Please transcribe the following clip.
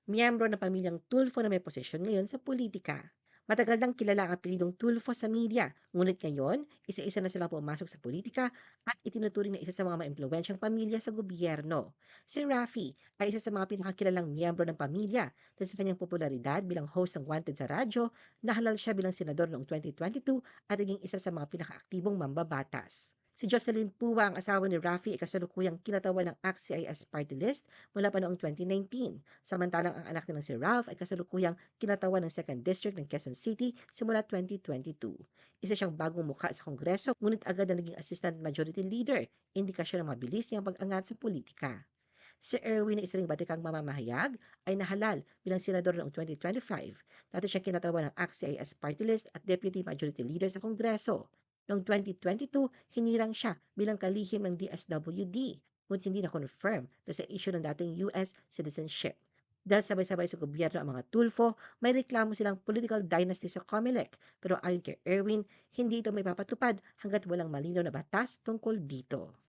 miyembro ng pamilyang Tulfo na may posisyon ngayon sa politika. Matagal nang kilala ang apelidong Tulfo sa media, ngunit ngayon, isa-isa na silang pumasok sa politika at itinuturing na isa sa mga maimpluwensyang pamilya sa gobyerno. Si Rafi ay isa sa mga pinakakilalang miyembro ng pamilya dahil sa kanyang popularidad bilang host ng Wanted sa radyo, nahalal siya bilang senador noong 2022 at naging isa sa mga pinakaaktibong mambabatas. Si Jocelyn Pua, ang asawa ni Rafi, ay kasalukuyang kinatawan ng ACT-CIS party list mula pa noong 2019. Samantalang ang anak nilang si Ralph ay kasalukuyang kinatawan ng 2nd District ng Quezon City simula 2022. Isa siyang bagong mukha sa Kongreso, ngunit agad na naging Assistant Majority Leader, indikasyon ng mabilis niyang pag-angat sa politika. Si Erwin na isa ring batikang mamamahayag ay nahalal bilang senador noong 2025. Dati siyang kinatawan ng ACT-CIS party list at Deputy Majority Leader sa Kongreso. Noong 2022, hinirang siya bilang kalihim ng DSWD, ngunit hindi na-confirm dahil sa issue ng dating US citizenship. Dahil sabay-sabay sa gobyerno ang mga Tulfo, may reklamo silang political dynasty sa COMELEC, pero ayon kay Erwin, hindi ito may papatupad hanggat walang malinaw na batas tungkol dito.